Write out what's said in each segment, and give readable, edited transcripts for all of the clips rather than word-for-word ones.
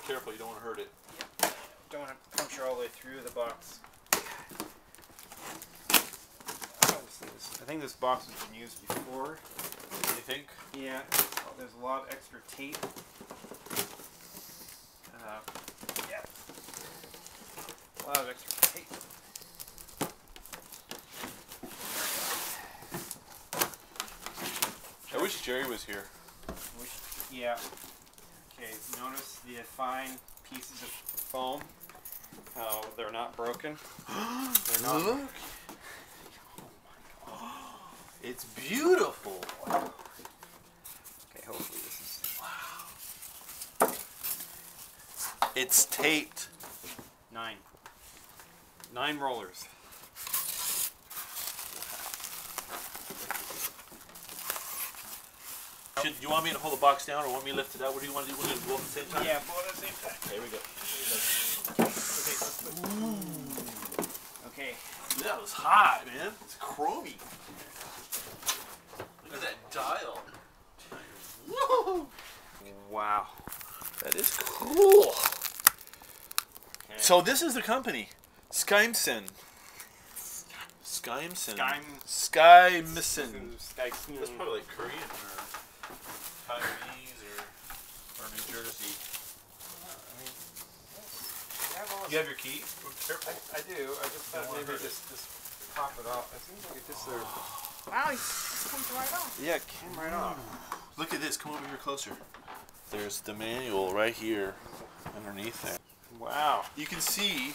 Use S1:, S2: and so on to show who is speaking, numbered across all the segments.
S1: careful, you don't want to hurt it.
S2: Yep. Don't want to puncture all the way through the box. I think this box has been used before.
S1: You think?
S2: Yeah. Oh, there's a lot of extra tape. Yeah. A lot of extra tape.
S1: I wish Jerry was here.
S2: Yeah. Okay, notice the fine pieces of foam. How they're not broken. They're not.
S1: Look! Oh my God. It's beautiful!
S2: Okay, hopefully this is...
S1: Wow. It's taped.
S2: 9 rollers.
S1: You want me to hold the box down or want me to lift it out? What do you want to do? We'll do both at the same time?
S2: Yeah, both at the same time.
S1: Okay, here we go.
S2: Okay,
S1: Okay. That was hot, man. It's chromy. Look at that dial. Woo!
S2: Wow.
S1: That is cool.
S2: Okay.
S1: So this is the company. Skymson. Skymson. Skymson. That's probably like Korean or Taiwanese or New Jersey. You have your key? Careful.
S2: I do. I just thought maybe just pop it off. It seems like it just there.
S3: Wow, it comes right off.
S2: Yeah, it came right off.
S1: Look at this. Come over here closer. There's the manual right here underneath there.
S2: Wow.
S1: You can see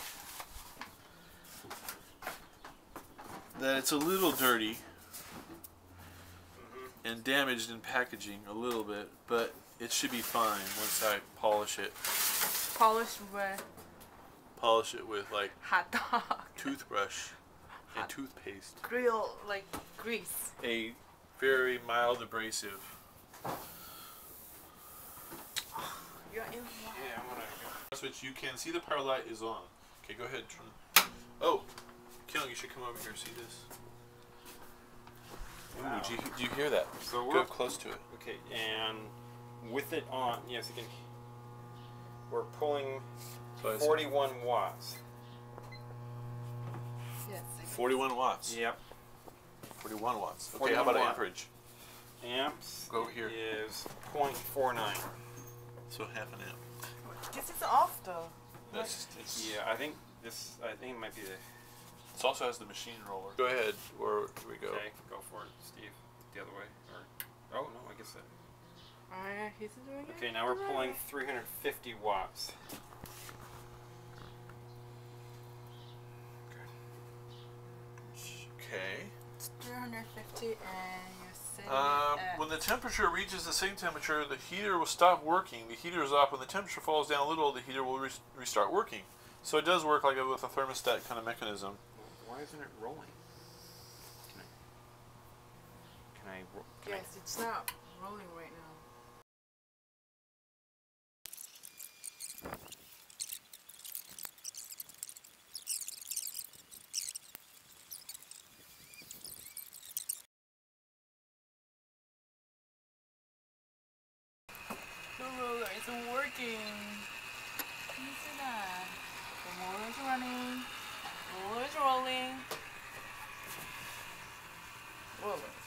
S1: that it's a little dirty and damaged in packaging a little bit, but it should be fine once I polish it.
S3: Polish with
S1: Polish it with like
S3: hot dog.
S1: toothbrush and toothpaste.
S3: Grill, like grease.
S1: A very mild abrasive.
S3: You're in.
S2: Yeah, I'm gonna go.
S1: Switch. You can see the power light is on. Okay, go ahead. Turn. Oh, Kyung, you should come over here. See this?
S2: Wow.
S1: Ooh, do you hear that?
S2: So
S1: Go up close to it.
S2: Okay, and with it on, yes, you can. We're pulling 41 watts.
S3: Yes.
S1: 41 watts.
S2: Yep.
S1: 41 watts. Okay,
S2: 41
S1: how about
S2: watt.
S1: amperage?
S2: Amps.
S1: Go here.
S2: Is 0.49.
S1: So half an amp.
S3: This is off though.
S1: It's,
S2: Yeah, I think this. I think it might be the.
S1: It also has the machine roller. Go ahead, or here we go.
S2: Okay, go for it, Steve. The other way. Or, oh no, I guess that.
S3: Alright, he's doing it.
S2: Okay, now we're pulling 350 watts.
S1: Okay.
S3: It's 350 and you're setting it
S1: When the temperature reaches the same temperature, the heater will stop working. The heater is off. When the temperature falls down a little, the heater will restart working. So it does work like with a thermostat kind of mechanism.
S2: Why isn't it rolling? Can I
S3: Yes, it's not rolling right now. The roller isn't working. Can you see that? The motor is running. The roller is rolling. Roller.